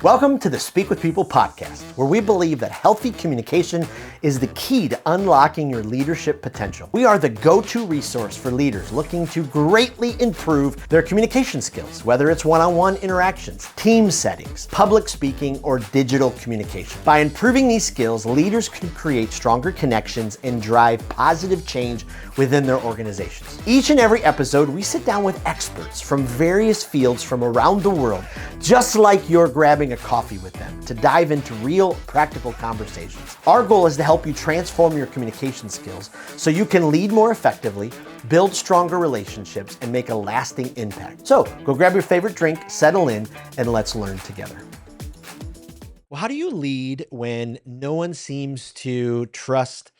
Welcome to the Speak with People podcast, where we believe that healthy communication is the key to unlocking your leadership potential. We are the go-to resource for leaders looking to greatly improve their communication skills, whether it's one-on-one interactions, team settings, public speaking, or digital communication. By improving these skills, leaders can create stronger connections and drive positive change within their organizations. Each and every episode, we sit down with experts from various fields from around the world, just like you're grabbing a coffee with them, to dive into real, practical conversations. Our goal is to help you transform your communication skills so you can lead more effectively, build stronger relationships, and make a lasting impact. So go grab your favorite drink, settle in, and let's learn together. Well, how do you lead when no one seems to trust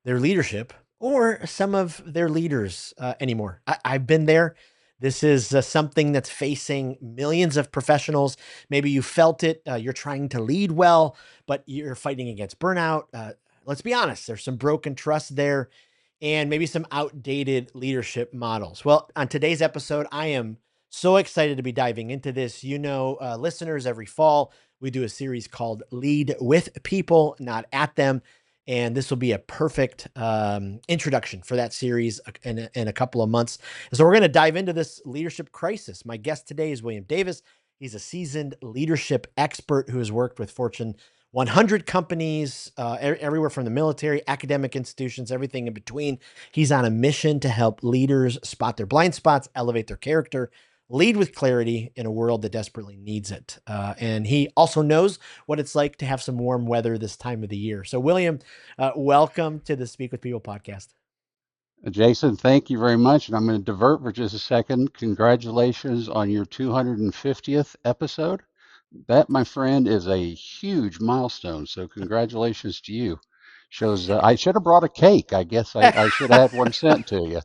their leadership or some of their leaders anymore? I've been there. This is something that's facing millions of professionals. Maybe you felt it. You're trying to lead well, but you're fighting against burnout. Let's be honest, there's some broken trust there and maybe some outdated leadership models. Well, on today's episode, I am so excited to be diving into this. Listeners, every fall, we do a series called Lead with People, Not at Them. And this will be a perfect introduction for that series in a couple of months. And so we're going to dive into this leadership crisis. My guest today is William Davis. He's a seasoned leadership expert who has worked with Fortune 100 companies, everywhere from the military, academic institutions, everything in between. He's on a mission to help leaders spot their blind spots, elevate their character, lead with clarity in a world that desperately needs it. And he also knows what it's like to have some warm weather this time of the year. So, William, welcome to the Speak with People podcast. Jason, thank you very much. And I'm going to divert for just a second. Congratulations on your 250th episode. That, my friend, is a huge milestone. So congratulations to you. Shows I should have brought a cake. I guess I should have had one sent to you.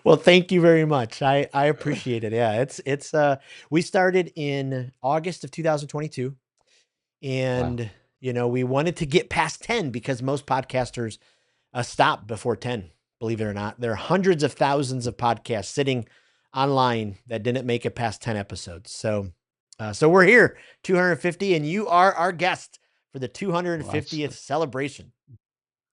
Well, thank you very much. I appreciate it. Yeah, we started in August of 2022, Wow. and we wanted to get past 10 because most podcasters stop before 10. Believe it or not, there are hundreds of thousands of podcasts sitting online that didn't make it past 10 episodes. So we're here, 250, and you are our guest for the Well, that's 250th celebration.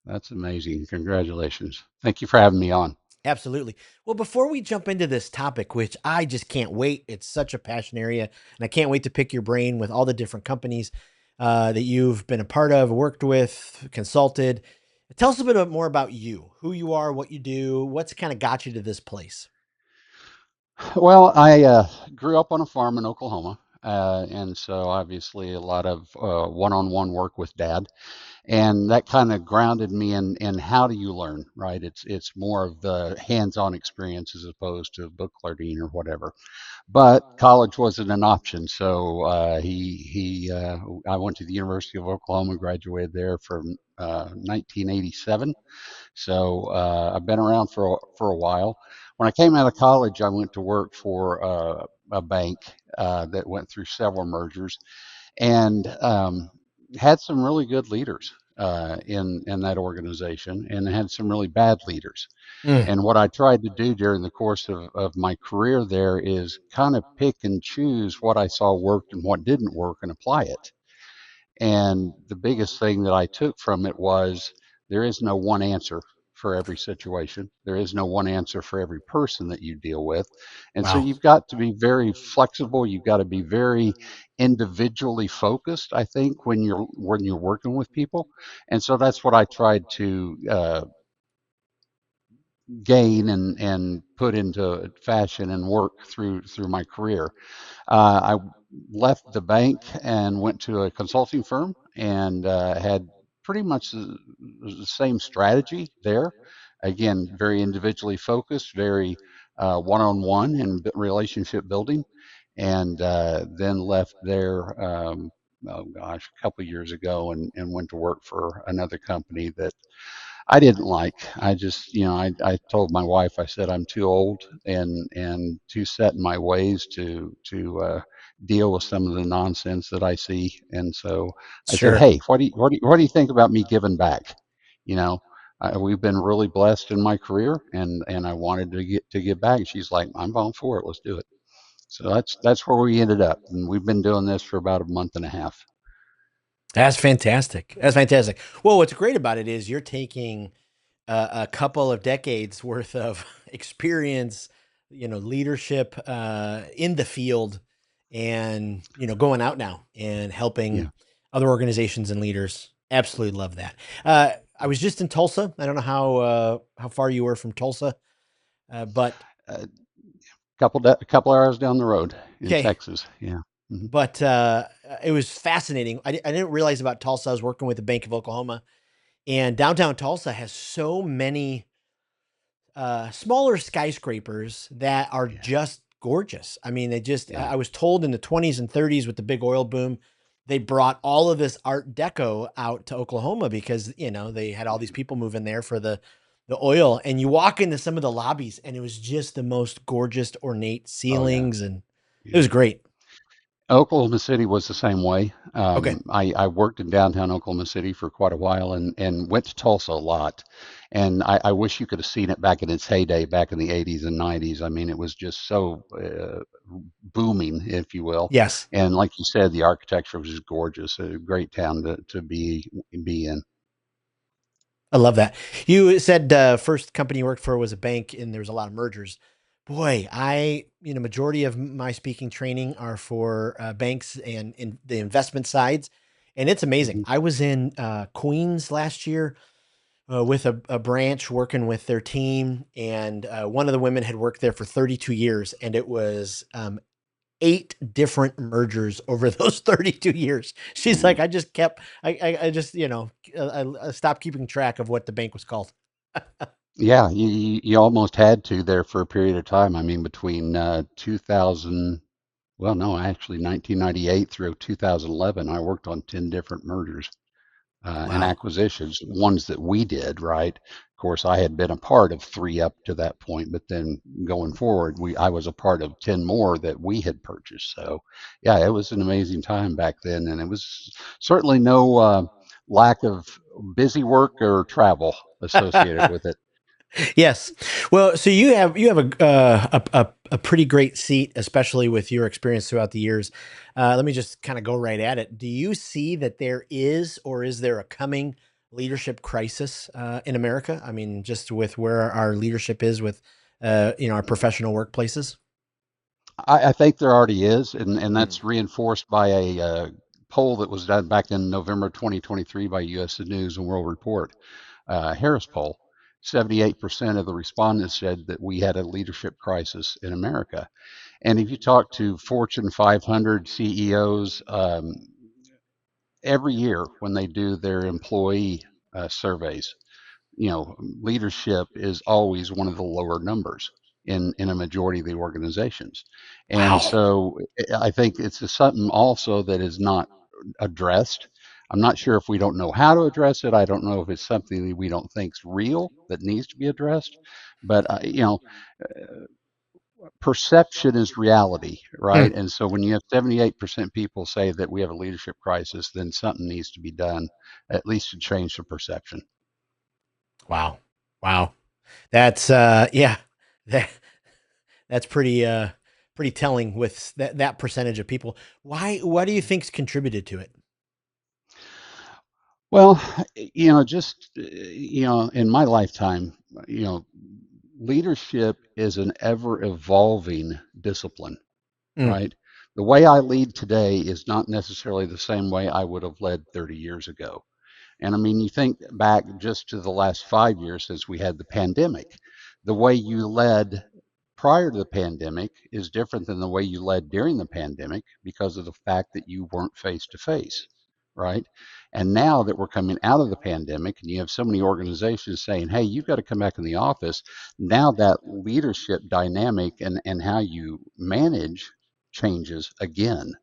that's amazing. Congratulations. Thank you for having me on. Absolutely. Well, before we jump into this topic, which I just can't wait, it's such a passion area, and I can't wait to pick your brain with all the different companies that you've been a part of, worked with, consulted. Tell us a bit more about you, who you are, what you do, what's kind of got you to this place. Well, I grew up on a farm in Oklahoma. And so obviously a lot of one-on-one work with dad. And that kind of grounded me in how do you learn, right? It's more of the hands-on experience as opposed to book learning or whatever. But college wasn't an option, so I went to the University of Oklahoma, graduated there from 1987. So I've been around for a while. When I came out of college, I went to work for a bank that went through several mergers and had some really good leaders in that organization, and had some really bad leaders. Mm. And what I tried to do during the course of my career there is kind of pick and choose what I saw worked and what didn't work and apply it. And the biggest thing that I took from it was there is no one answer for every situation. There is no one answer for every person that you deal with. And so Wow. you've got to be very flexible. You've got to be very individually focused, I think, when you're working with people. And so that's what I tried to gain and put into fashion and work through my career. I left the bank and went to a consulting firm and had pretty much the same strategy there. Again, very individually focused, very one-on-one and relationship building, and then left there. Oh gosh, a couple of years ago, and went to work for another company that I didn't like. I just, I told my wife, I said, I'm too old and too set in my ways to deal with some of the nonsense that I see. And so I said, Sure. hey, what do you think about me giving back? You know, we've been really blessed in my career, and I wanted to give back. She's like, I'm all for it. Let's do it. So that's where we ended up, and we've been doing this for about a month and a half. That's fantastic. That's fantastic. Well, what's great about it is you're taking a couple of decades worth of experience, leadership in the field, and going out now and helping Yeah. other organizations and leaders. Absolutely love that. I was just in Tulsa. I don't know how far you were from Tulsa, but A couple hours down the road in okay. Texas. Yeah. Hmm. But it was fascinating. I didn't realize about Tulsa. I was working with the Bank of Oklahoma, and downtown Tulsa has so many smaller skyscrapers that are Yeah. just gorgeous. I mean, they just, Yeah. I was told in the 20s and 30s with the big oil boom, they brought all of this Art Deco out to Oklahoma because, they had all these people moving there for the oil. And you walk into some of the lobbies and it was just the most gorgeous, ornate Oh yeah. ceilings. And it Yeah. was great. Oklahoma City was the same way. Okay. I worked in downtown Oklahoma City for quite a while and went to Tulsa a lot. And I wish you could have seen it back in its heyday, back in the 80s and 90s. I mean, it was just so booming, if you will. Yes. And like you said, the architecture was just gorgeous. A great town to be in. I love that. You said first company you worked for was a bank, and there was a lot of mergers. Boy, majority of my speaking training are for banks and in the investment sides, and it's amazing. Mhm. I was in Queens last year with a branch working with their team, and one of the women had worked there for 32 years, and it was 8 different mergers over those 32 years. She's Mm. like, I just kept, I just, I stopped keeping track of what the bank was called. Yeah, you almost had to there for a period of time. I mean, between 2000, well, no, actually 1998 through 2011, I worked on 10 different mergers and Wow. acquisitions, ones that we did, right? Of course, I had been a part of three up to that point, but then going forward, I was a part of 10 more that we had purchased. So, yeah, it was an amazing time back then, and it was certainly no lack of busy work or travel associated with it. Yes. Well, so you have a pretty great seat, especially with your experience throughout the years. Let me just kind of go right at it. Do you see that there is, or is there a coming leadership crisis in America? I mean, just with where our leadership is with, our professional workplaces. I think there already is, and Mm. that's reinforced by a poll that was done back in November 2023 by U.S. News and World Report, Harris poll. 78% of the respondents said that we had a leadership crisis in America. And if you talk to Fortune 500 CEOs, every year when they do their employee surveys, leadership is always one of the lower numbers in a majority of the organizations. And Wow. so I think it's something also that is not addressed. I'm not sure if we don't know how to address it. I don't know if it's something that we don't think is real that needs to be addressed. But perception is reality, Hmm. right? And so when you have 78% people say that we have a leadership crisis, then something needs to be done, at least to change the perception. Wow. Wow. That's yeah. That that's pretty telling with that percentage of people. What do you think's contributed to it? Well, just, in my lifetime, leadership is an ever evolving discipline, Mm. right? The way I lead today is not necessarily the same way I would have led 30 years ago. And I mean, you think back just to the last 5 years since we had the pandemic, the way you led prior to the pandemic is different than the way you led during the pandemic because of the fact that you weren't face to face, right? And now that we're coming out of the pandemic and you have so many organizations saying, hey, you've got to come back in the office, now that leadership dynamic and how you manage changes again,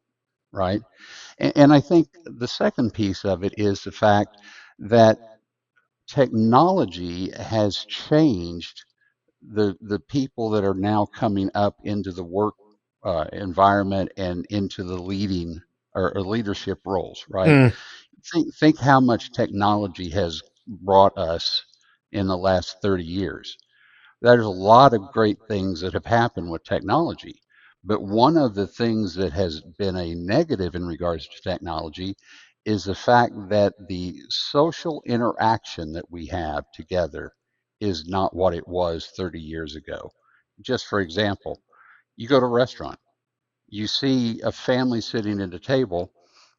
right? And I think the second piece of it is the fact that technology has changed the people that are now coming up into the work environment and into the leading or leadership roles, right? Mm. Think how much technology has brought us in the last 30 years. There's a lot of great things that have happened with technology, But one of the things that has been a negative in regards to technology is the fact that the social interaction that we have together is not what it was 30 years ago. Just for example, you go to a restaurant, you see a family sitting at a table,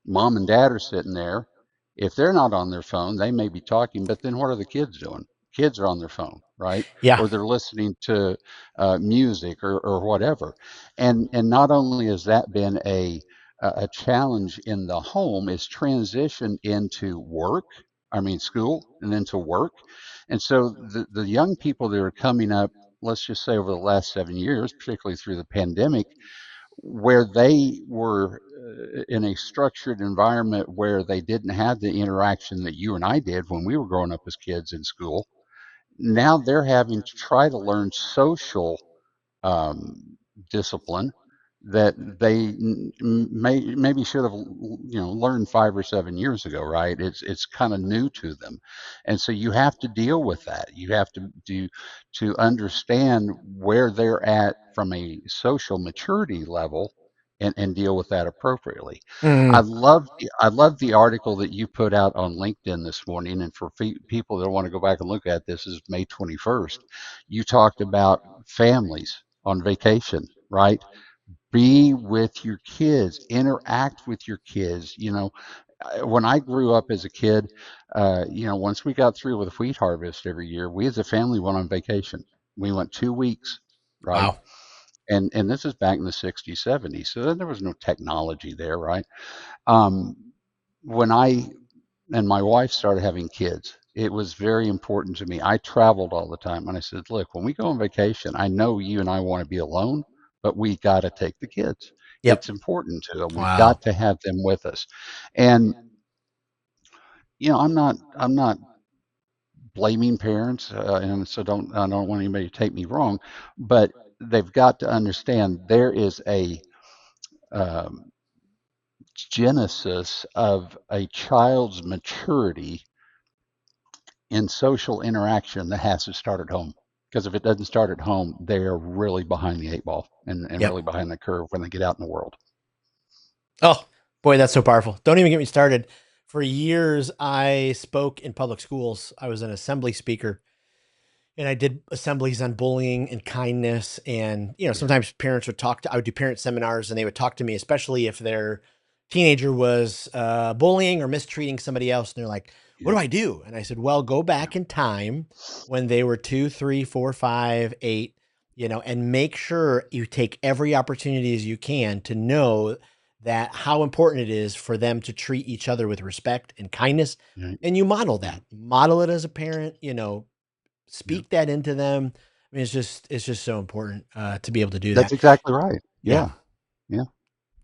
mom and dad are sitting there. If they're not on their phone, they may be talking, but then what are the kids doing? Kids are on their phone, right? Yeah. Or they're listening to music or whatever. And not only has that been a challenge in the home, it's transitioned into work. I mean, school and into work. And so the young people that are coming up, let's just say over the last 7 years, particularly through the pandemic, where they were in a structured environment where they didn't have the interaction that you and I did when we were growing up as kids in school. Now they're having to try to learn social discipline that they maybe should have learned 5 or 7 years ago, right? It's kind of new to them, and so you have to deal with that. You have to do to understand where they're at from a social maturity level, and deal with that appropriately. Mm. I love the article that you put out on LinkedIn this morning, and for people that want to go back and look at this, is May 21st. You talked about families on vacation, right? Be with your kids, interact with your kids. When I grew up as a kid, once we got through with wheat harvest every year, we as a family went on vacation. We went 2 weeks, right? Wow. And this is back in the 60s, 70s. So then there was no technology there, right? Um, when I and my wife started having kids, it was very important to me. I traveled all the time, and I said, "Look, when we go on vacation, I know you and I want to be alone, but we got to take the kids. Yep. It's important to them. We've Wow. got to have them with us." And I'm not blaming parents, and so I don't want anybody to take me wrong, but they've got to understand there is a um, genesis of a child's maturity in social interaction that has to start at home. Because if it doesn't start at home, they're really behind the eight ball and Yep. really behind the curve when they get out in the world. Oh, boy, that's so powerful. Don't even get me started. For years, I spoke in public schools. I was an assembly speaker, and I did assemblies on bullying and kindness. And, Yeah. sometimes parents would I would do parent seminars, and they would talk to me, especially if their teenager was bullying or mistreating somebody else. And they're like, what Yeah. do I do? And I said, well, go Yeah. back in time when they were 2, 3, 4, 5, 8, and make sure you take every opportunity as you can to know that how important it is for them to treat each other with respect and kindness. Yeah. And you model Yeah. that, model it as a parent, Yeah. speak that into them. I mean, it's just so important to be able to do That's that. exactly right. Yeah, Yeah. Yeah.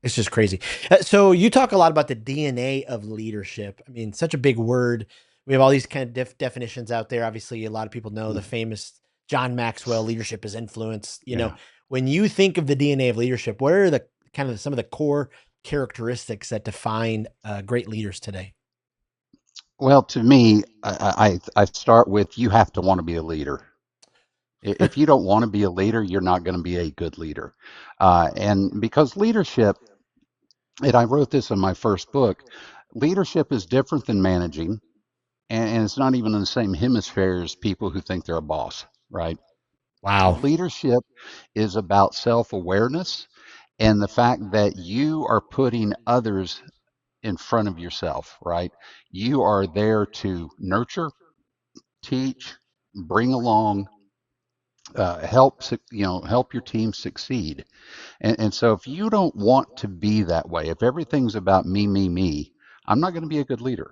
it's just crazy. So you talk a lot about the DNA of leadership. I mean, such a big word. We have all these kind of definitions out there. Obviously, a lot of people know the Mhm. famous John Maxwell, leadership is influence. Yeah. When you think of the DNA of leadership, what are the kind of some of the core characteristics that define great leaders today? Well, to me, I start with you have to want to be a leader. If you don't want to be a leader, you're not going to be a good leader. And because leadership, and I wrote this in my first book, leadership is different than managing, and it's not even in the same hemisphere as people who think they're a boss, right? Wow. Leadership is about self awareness and the fact that you are putting others in front of yourself, right? You are there to nurture, teach, bring along, help your team succeed. And so if you don't want to be that way, if everything's about me, I'm not going to be a good leader.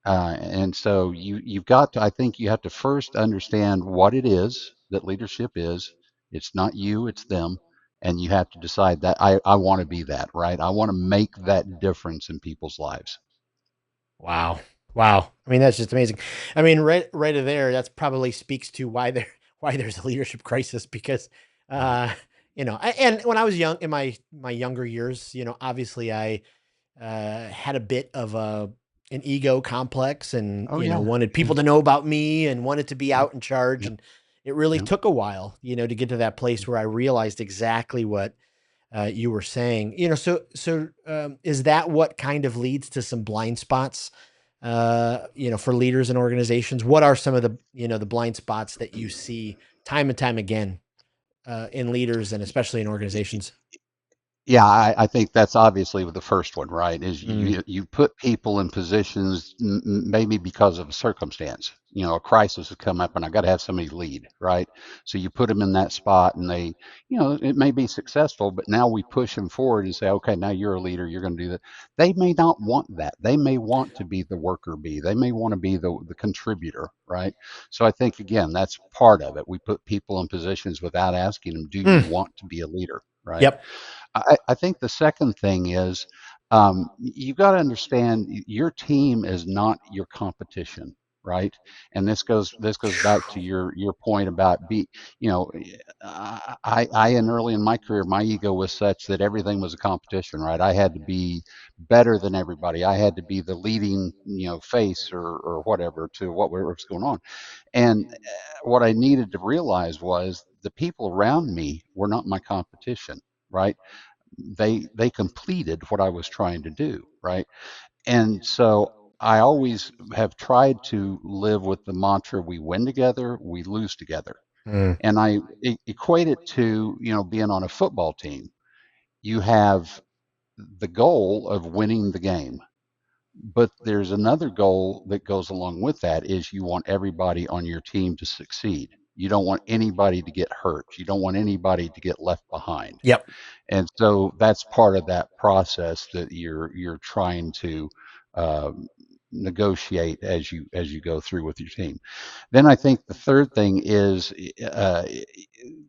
And so you've got to, I think you have to first understand what it is that leadership is. It's not you, it's them. And you have to decide that I want to be that, right? I want to make that difference in people's lives. Wow. Wow. I mean, that's just amazing. I mean, right there, that's probably speaks to why why there's a leadership crisis because Yeah. uh and when I was young in my younger years, obviously I had a bit of an ego complex and, Oh, yeah. wanted Yeah. people to know about me and wanted to be Yep. out in charge. Yep. And it really Yep. took a while, to get to that place where I realized exactly what you were saying, is that what kind of leads to some blind spots, for leaders and organizations? What are some of the blind spots that you see time and time again, in leaders and especially in organizations? Yeah, I think that's obviously the first one, right? Is Mm, you put people in positions maybe because of a circumstance. A crisis has come up, and I got to have somebody lead, right? So you put them in that spot, and it may be successful, but now we push them forward and say, okay, now you're a leader, you're going to do that. They may not want that. They may want to be the worker bee. They may want to be the contributor, right? So I think again, that's part of it. We put people in positions without asking them, do you mm, want to be a leader, right? yep. I think the second thing is you've got to understand your team is not your competition, right? And this goes back to your point about you know, I and early in my career, my ego was such that everything was a competition, right? I had to be better than everybody. I had to be the leading, face or whatever to what was going on. And what I needed to realize was the people around me were not my competition, right? They completed what I was trying to do, right? And so I always have tried to live with the mantra: we win together, we lose together. Mm, And I equate it to being on a football team. You have the goal of winning the game, but there's another goal that goes along with that: is you want everybody on your team to succeed. You don't want anybody to get hurt. You don't want anybody to get left behind. yep. And so that's part of that process that you're trying to um, negotiate as you go through with your team. Then I think the third thing is uh,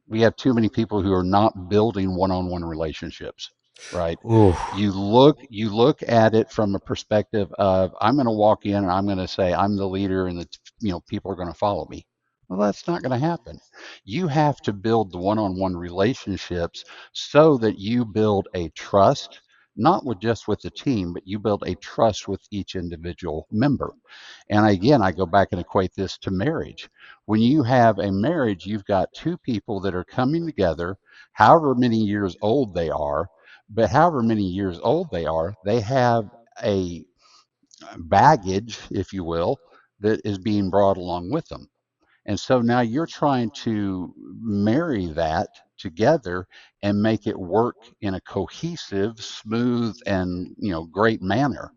we have too many people who are not building one-on-one relationships, right? Ooh, You look at it from a perspective of, I'm going to walk in and I'm going to say I'm the leader, and people are going to follow me. Well, that's not going to happen. You have to build the one-on-one relationships so that you build a trust, not just with the team, but you build a trust with each individual member. And again, I go back and equate this to marriage. When you have a marriage, you've got two people that are coming together, however many years old they are, but however many years old they are, they have a baggage, if you will, that is being brought along with them. And so now you're trying to marry that together and make it work in a cohesive, smooth, and great manner.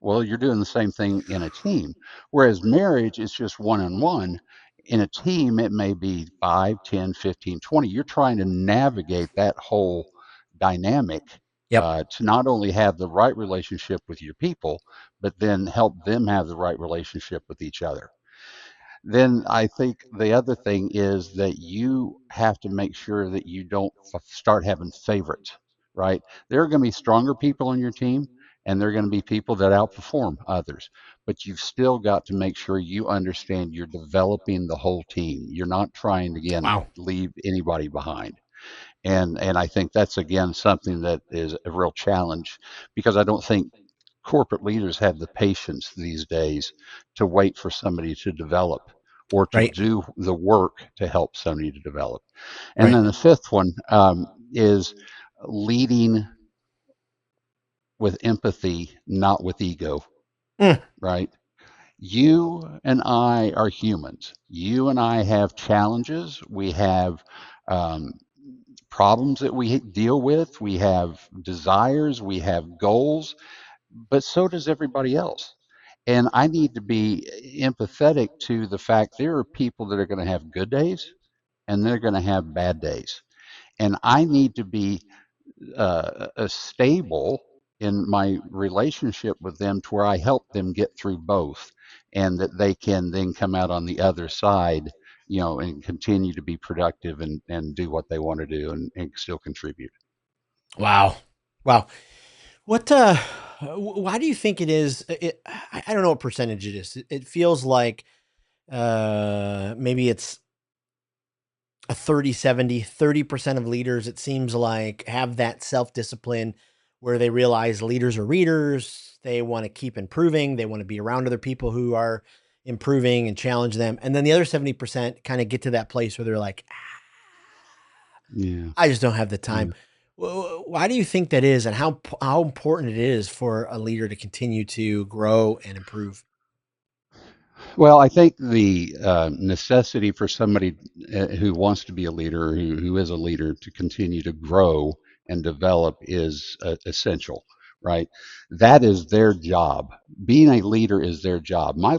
Well, you're doing the same thing in a team. Whereas marriage is just one on one. In a team, it may be 5, 10, 15, 20. You're trying to navigate that whole dynamic yep. to not only have the right relationship with your people, but then help them have the right relationship with each other. Then I think the other thing is that you have to make sure that you don't start having favorites, right? There are going to be stronger people on your team, and there are going to be people that outperform others. But you've still got to make sure you understand you're developing the whole team. You're not trying to, again, Wow. leave anybody behind. And I think that's again something that is a real challenge, because I don't think corporate leaders have the patience these days to wait for somebody to develop or to Right. do the work to help somebody to develop. And Right. then the fifth one is leading with empathy, not with ego, Mm, right? You and I are humans. You and I have challenges. We have um, problems that we deal with. We have desires. We have goals, but so does everybody else. And I need to be empathetic to the fact there are people that are going to have good days and they're going to have bad days. And I need to be stable in my relationship with them to where I help them get through both, and that they can then come out on the other side, and continue to be productive and do what they want to do and still contribute. wow. Wow. What, why do you think it is? I don't know what percentage it is. It feels like, maybe it's a 30-70, 30% of leaders, it seems like, have that self-discipline where they realize leaders are readers. They want to keep improving. They want to be around other people who are improving and challenge them. And then the other 70% kind of get to that place where they're like, Yeah. I just don't have the time. Yeah. Why do you think that is, and how important it is for a leader to continue to grow and improve? Well, I think the necessity for somebody who wants to be a leader, who is a leader, to continue to grow and develop is essential, right? That is their job. Being a leader is their job. My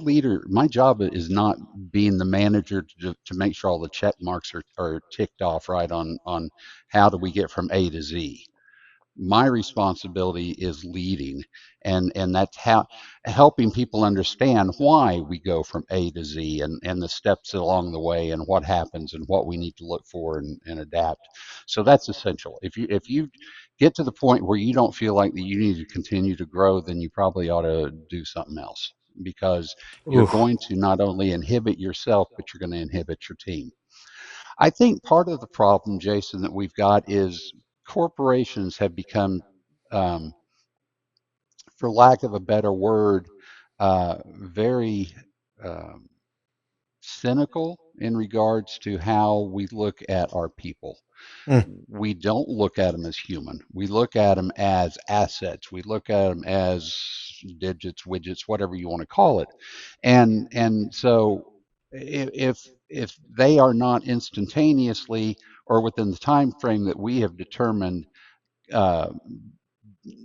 job is not being the manager to make sure all the check marks are ticked off right on how do we get from A to Z. My responsibility is leading, and that's how helping people understand why we go from A to Z, and the steps along the way, and what happens, and what we need to look for, and adapt. So that's essential. If you get to the point where you don't feel like that you need to continue to grow, then you probably ought to do something else, because you're Ooh. going to not only inhibit yourself, but you're going to inhibit your team. I think part of the problem, Jason, that we've got is corporations have become, um, for lack of a better word, very um, cynical in regards to how we look at our people. Mm. We don't look at them as human. We look at them as assets. We look at them as digits, widgets, whatever you want to call it. And so if they are not instantaneously or within the time frame that we have determined, uh,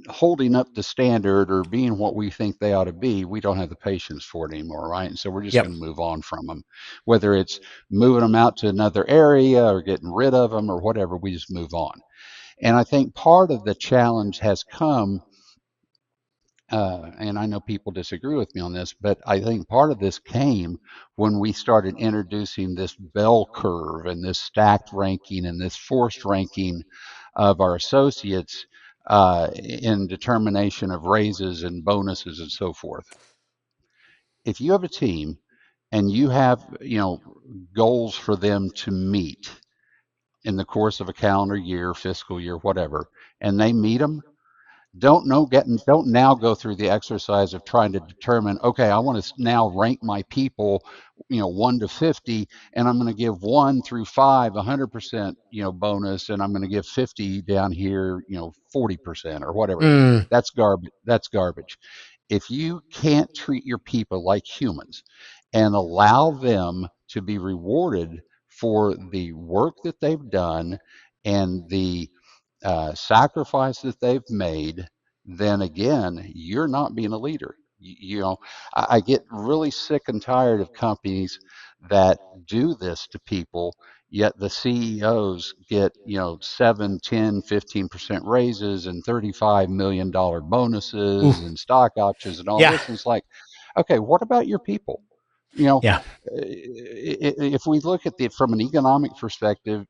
holding up the standard or being what we think they ought to be, we don't have the patience for it anymore, right? And so we're just Yep. going to move on from them, whether it's moving them out to another area or getting rid of them or whatever. We just move on. And I think part of the challenge has come, and I know people disagree with me on this, but I think part of this came when we started introducing this bell curve and this stacked ranking and this forced ranking of our associates, in determination of raises and bonuses and so forth. If you have a team and you have, goals for them to meet in the course of a calendar year, fiscal year, whatever, and they meet them, don't now go through the exercise of trying to determine, okay, I want to now rank my people, 1 to 50, and I'm going to give 1 through 5 100%, bonus, and I'm going to give 50 down here, 40% or whatever. Mm. That's garbage. If you can't treat your people like humans and allow them to be rewarded for the work that they've done and the sacrifice that they've made, then again, you're not being a leader. I get really sick and tired of companies that do this to people, yet the CEOs get, 7, 10, 15% raises and $35 million Ooh. bonuses and stock options and all Yeah. this. And it's like, okay, what about your people? You know, Yeah. if we look at it from an economic perspective,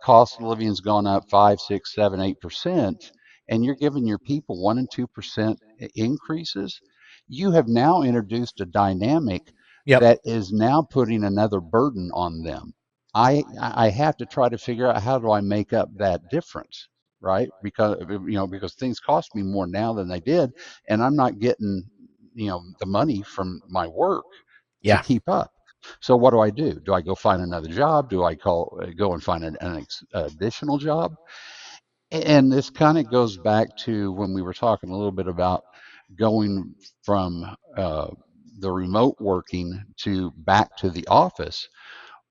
cost of living has gone up 5, 6, 7, 8%, and you're giving your people 1 and 2% increases. You have now introduced a dynamic Yep. that is now putting another burden on them. I have to try to figure out how do I make up that difference, right? Because things cost me more now than they did, and I'm not getting the money from my work to Yeah. keep up. So what do I do? Do I go find another job? Do I go and find an additional job? And this kind of goes back to when we were talking a little bit about going from the remote working to back to the office.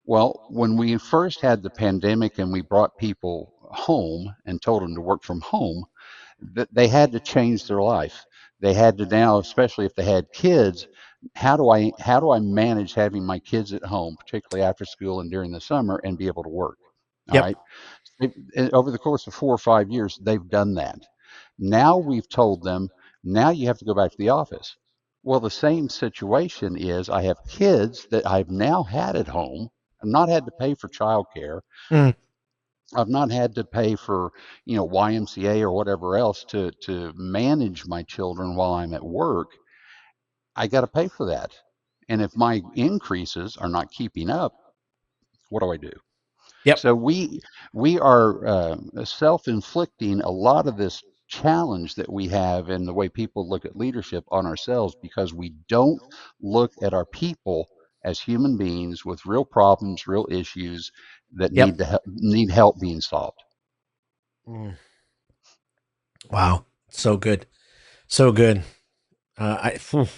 Well, when we first had the pandemic and we brought people home and told them to work from home, that they had to change their life. They had to now, especially if they had kids, how do I manage having my kids at home, particularly after school and during the summer, and be able to work? All Yep. right. Over the course of 4 or 5 years, they've done that. Now we've told them, now you have to go back to the office. Well, the same situation is I have kids that I've now had at home. I've not had to pay for childcare. Mm. I've not had to pay for, YMCA or whatever else to manage my children while I'm at work. I got to pay for that. And if my increases are not keeping up, what do I do? Yep. So we are self-inflicting a lot of this challenge that we have in the way people look at leadership on ourselves because we don't look at our people as human beings with real problems, real issues that Yep. need help being solved. Mm. Wow. So good. So good. Phew,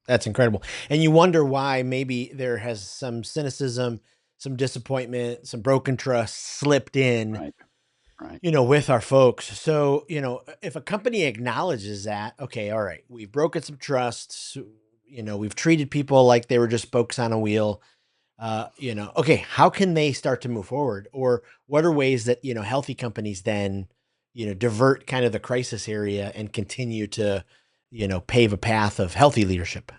that's incredible. And you wonder why maybe there has some cynicism, some disappointment, some broken trust slipped in, Right, right. with our folks. So, if a company acknowledges that, okay, all right, we've broken some trust, we've treated people like they were just spokes on a wheel. Okay, how can they start to move forward? Or what are ways that, healthy companies then, divert kind of the crisis area and continue to, pave a path of healthy leadership?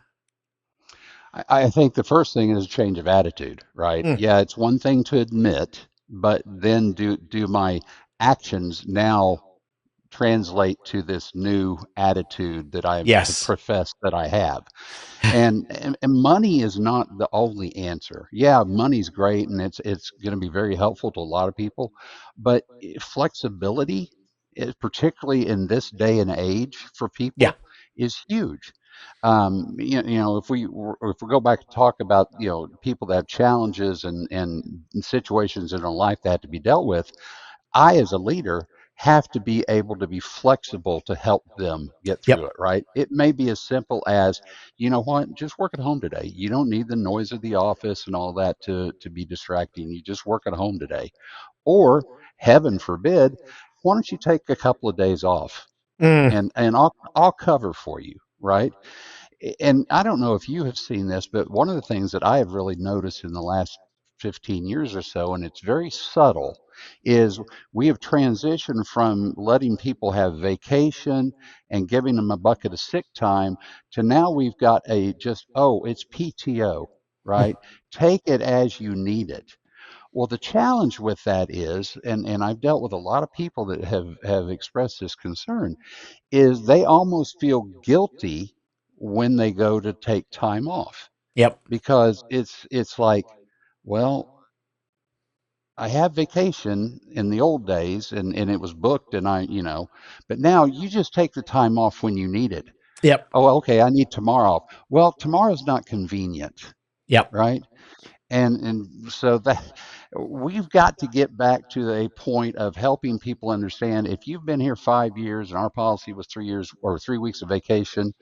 I think the first thing is a change of attitude, right? Mm, Yeah, it's one thing to admit, but then do my actions now translate to this new attitude that I have yes. professed that I have? And money is not the only answer. Yeah, money's great and it's going to be very helpful to a lot of people, but flexibility, particularly in this day and age for Yeah. people, is huge. If we go back and talk about people that have challenges and situations in their life that have to be dealt with, I, as a leader, have to be able to be flexible to help them get through Yep. it, right? It may be as simple as, you know what, just work at home today. You don't need the noise of the office and all that to be distracting. You just work at home today. Or, heaven forbid, why don't you take a couple of days off Mm, and I'll cover for you, right? And I don't know if you have seen this, but one of the things that I have really noticed in the last 15 years or so, and it's very subtle, is we have transitioned from letting people have vacation and giving them a bucket of sick time to now we've got a just, oh, it's PTO, right? Take it as you need it. Well, the challenge with that is, and I've dealt with a lot of people that have expressed this concern, is they almost feel guilty when they go to take time off yep. because it's like, well, I have vacation in the old days and it was booked and but now you just take the time off when you need it. Yep. Oh, okay, I need tomorrow off. Well, tomorrow's not convenient, Yep. right? And so that we've got to get back to a point of helping people understand if you've been here 5 years and our policy was 3 years or 3 weeks of vacation,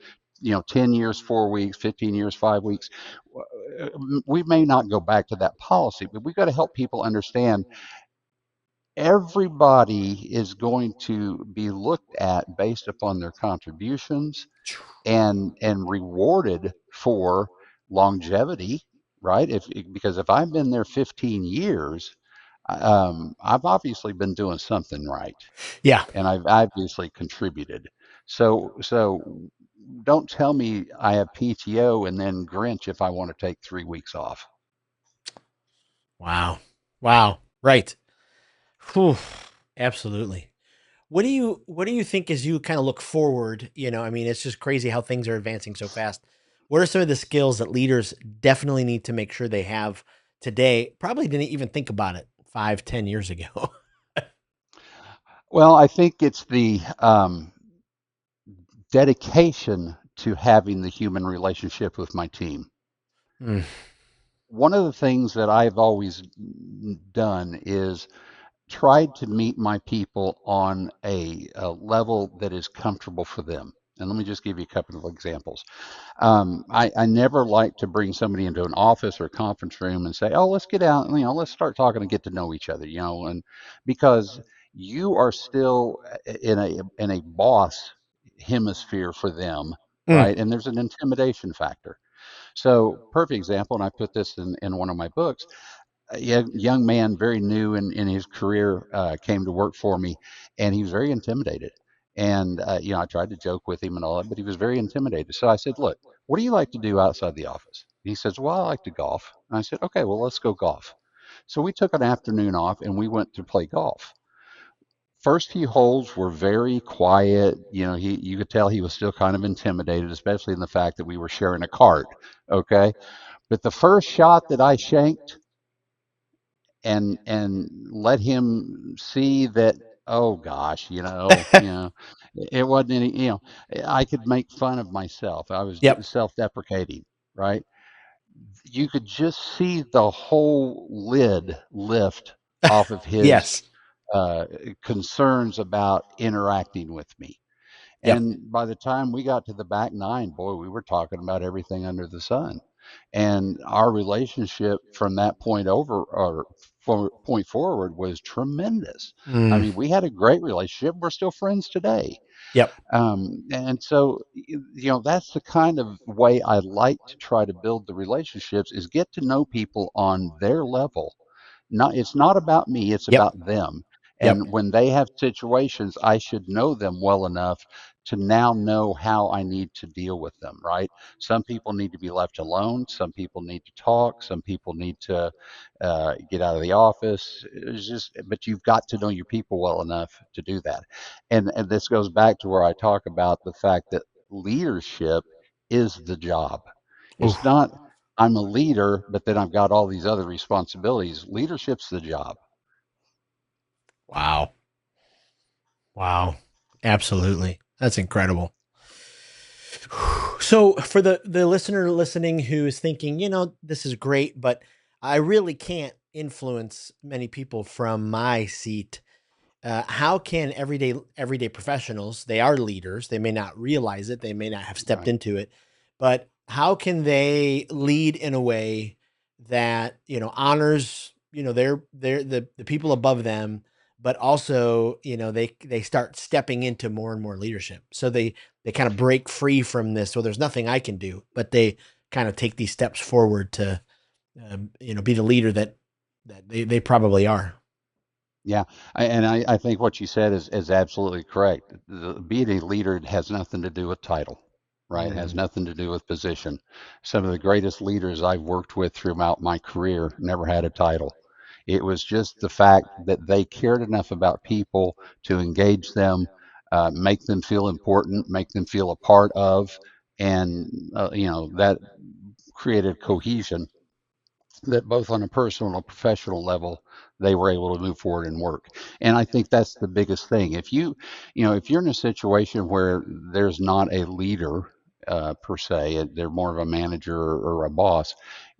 10 years 4 weeks, 15 years 5 weeks, we may not go back to that policy, but we've got to help people understand everybody is going to be looked at based upon their contributions and rewarded for longevity, right? If Because if I've been there 15 years, I've obviously been doing something right, Yeah. and I've obviously contributed. So don't tell me I have PTO and then Grinch if I want to take 3 weeks off. Wow. Wow. Right. Whew. Absolutely. What do you think as you kind of look forward? I mean, it's just crazy how things are advancing so fast. What are some of the skills that leaders definitely need to make sure they have today? Probably didn't even think about it 5, 10 years ago. Well, I think it's the dedication to having the human relationship with my team. Mm, One of the things that I've always done is tried to meet my people on a level that is comfortable for them. And let me just give you a couple of examples. I never like to bring somebody into an office or a conference room and say, "Oh, let's get out, let's start talking and get to know each other," and because you are still in a boss hemisphere for them, mm, right? And there's an intimidation factor. So, perfect example, and I put this in one of my books. A young man, very new in his career, came to work for me, and he was very intimidated. And I tried to joke with him and all that, but he was very intimidated. So I said, "Look, what do you like to do outside the office?" And he says, "Well, I like to golf." And I said, "Okay, well, let's go golf." So we took an afternoon off and we went to play golf. First few holes were very quiet. You could tell he was still kind of intimidated, especially in the fact that we were sharing a cart. Okay, but the first shot that I shanked, and let him see that, oh gosh, it wasn't any, I could make fun of myself. I was yep. self-deprecating, right? You could just see the whole lid lift off of his Yes. uh, concerns about interacting with me. Yep. And by the time we got to the back nine, boy, we were talking about everything under the sun. And our relationship from that point over or point forward was tremendous. I Mm, mean, we had a great relationship. We're still friends today. yep. And so, that's the kind of way I like to try to build the relationships is get to know people on their level. It's not about me, it's Yep. about them. Yep. And when they have situations, I should know them well enough to now know how I need to deal with them, right? Some people need to be left alone. Some people need to talk. Some people need to get out of the office. But you've got to know your people well enough to do that. And this goes back to where I talk about the fact that leadership is the job. Ooh. It's not I'm a leader, but then I've got all these other responsibilities. Leadership's the job. Wow. Wow. Absolutely. That's incredible. So for the listener listening who is thinking, this is great, but I really can't influence many people from my seat. How can everyday professionals, they are leaders, they may not realize it, they may not have stepped Right. into it, but how can they lead in a way that honors the people above them, but also they start stepping into more and more leadership, so they kind of break free from this. So there's nothing I can do, but they kind of take these steps forward to be the leader that they probably are. Yeah. I think what you said is absolutely correct. Being a leader has nothing to do with title, right? It has Mm. nothing to do with position. Some of the greatest leaders I've worked with throughout my career never had a title. It was just the fact that they cared enough about people to engage them, make them feel important, make them feel a part of, and that created cohesion that both on a personal and professional level they were able to move forward and work. And I think that's the biggest thing. If you're in a situation where there's not a leader per se, they're more of a manager or a boss,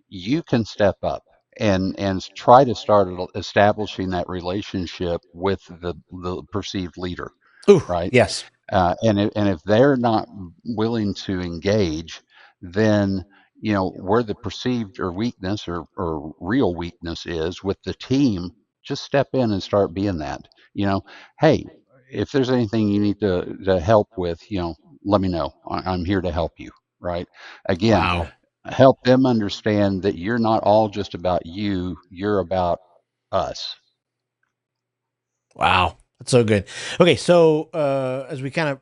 you can step up and try to start establishing that relationship with the perceived leader, Ooh, right? yes. And if they're not willing to engage, then where the perceived or weakness or real weakness is with the team, just step in and start being that. Hey, if there's anything you need to help with, let me know. I'm here to help you. Right? Again, Wow. help them understand that you're not all just about you. You're about us. Wow. That's so good. Okay, so as we kind of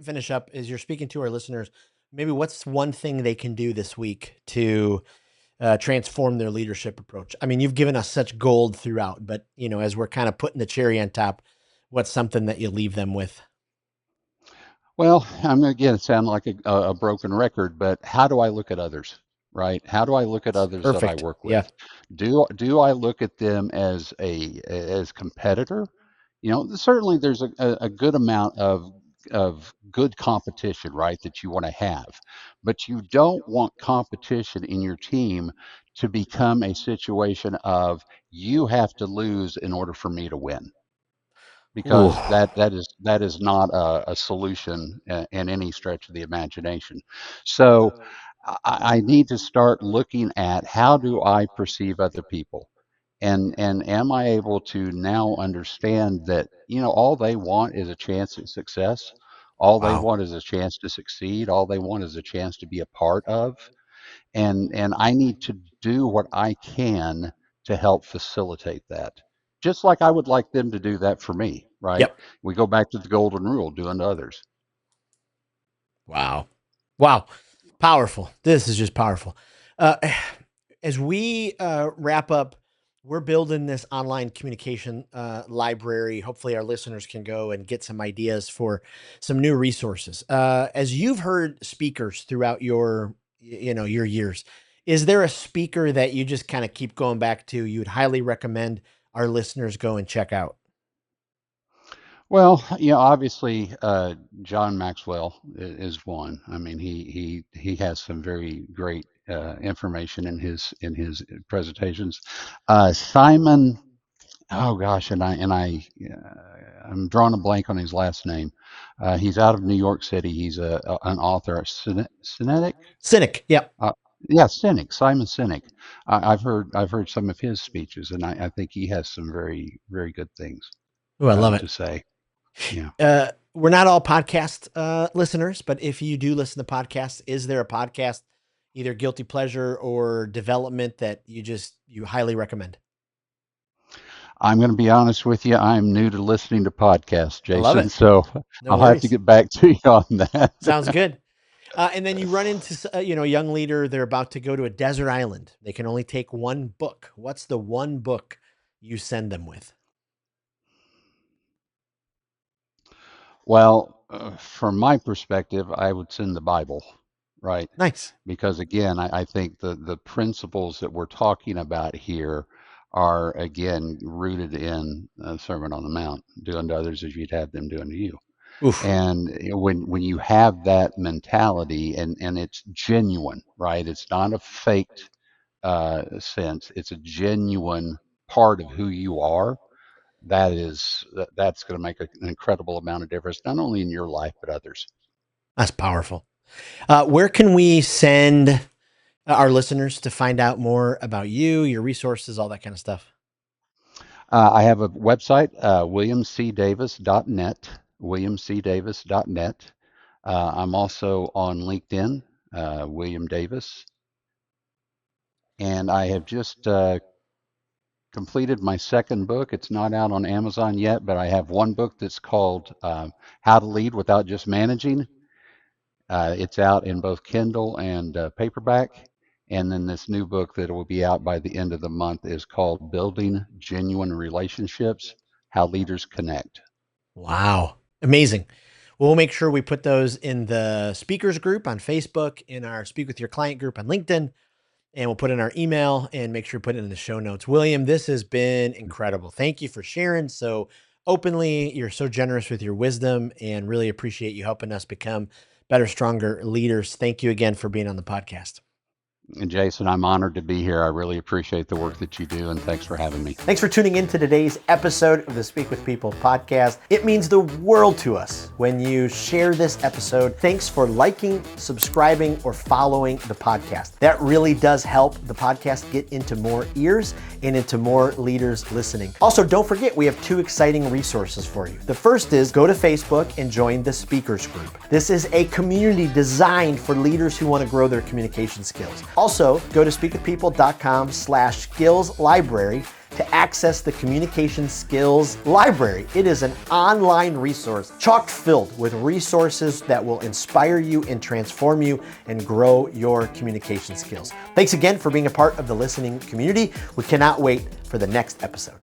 finish up, as you're speaking to our listeners, maybe what's one thing they can do this week to transform their leadership approach? I mean, you've given us such gold throughout, but as we're kind of putting the cherry on top, what's something that you leave them with? Well, I'm going to again sound like a broken record, but how do I look at others, right? How do I look at It's others that I perfect. work Yeah. with? Do I look at them as competitor? Certainly there's a good amount of good competition, right, that you want to have, but you don't want competition in your team to become a situation of you have to lose in order for me to win Ooh. because that is not a solution in any stretch of the imagination. So I need to start looking at how do I perceive other people, and am I able to now understand that all they want is a chance at success, all they Wow. want is a chance to succeed, all they want is a chance to be a part of, and I need to do what I can to help facilitate that. Just like I would like them to do that for me, right? Yep. We go back to the golden rule, do unto others. Wow. Wow. Powerful. This is just powerful. Uh, as we wrap up, we're building this online communication library. Hopefully, our listeners can go and get some ideas for some new resources. As you've heard speakers throughout your years, is there a speaker that you just kind of keep going back to? You would highly recommend our listeners go and check out. Well, obviously, John Maxwell is one. I mean, he has some very great information in his presentations. Simon Oh gosh, I'm drawing a blank on his last name. He's out of New York City. He's an author. Sinetic? Cynic. Yep. Uh, yeah, Sinek, Simon Sinek. I've heard some of his speeches, and I think he has some very very good things Oh, I love it. to say. Yeah. We're not all podcast listeners, but if you do listen to podcasts, is there a podcast, either guilty pleasure or development, that you highly recommend? I'm going to be honest with you. I'm new to listening to podcasts, I love Jason, it. so No I'll have to worries. get back to you on that. Sounds good. And then you run into, a young leader. They're about to go to a desert island. They can only take one book. What's the one book you send them with? Well, from my perspective, I would send the Bible, right? Nice. Because again, I think the principles that we're talking about here are again rooted in Sermon on the Mount, do unto others as you'd have them do unto you. Oof. And when you have that mentality and it's genuine, right? It's not a faked sense. It's a genuine part of who you are. That's going to make an incredible amount of difference, not only in your life but others. That's powerful. Where can we send our listeners to find out more about you, your resources, all that kind of stuff? I have a website, williamcdavis.net, williamcdavis.net. I'm also on LinkedIn, William Davis, and I have just completed my second book. It's not out on Amazon yet, but I have one book that's called How to Lead Without Just Managing. It's out in both Kindle and paperback. And then this new book that will be out by the end of the month is called Building Genuine Relationships, How Leaders Connect. Wow. Amazing. We'll make sure we put those in the speakers group on Facebook, in our Speak with Your Client group on LinkedIn, and we'll put in our email and make sure we put it in the show notes. William, this has been incredible. Thank you for sharing so openly. You're so generous with your wisdom, and really appreciate you helping us become better, stronger leaders. Thank you again for being on the podcast. And Jason, I'm honored to be here. I really appreciate the work that you do, and thanks for having me. Thanks for tuning in to today's episode of the Speak with People podcast. It means the world to us when you share this episode. Thanks for liking, subscribing, or following the podcast. That really does help the podcast get into more ears and into more leaders listening. Also, don't forget, we have 2 exciting resources for you. The first is go to Facebook and join the speakers group. This is a community designed for leaders who want to grow their communication skills. Also, go to speakwithpeople.com/skills library to access the Communication Skills Library. It is an online resource chock filled with resources that will inspire you and transform you and grow your communication skills. Thanks again for being a part of the listening community. We cannot wait for the next episode.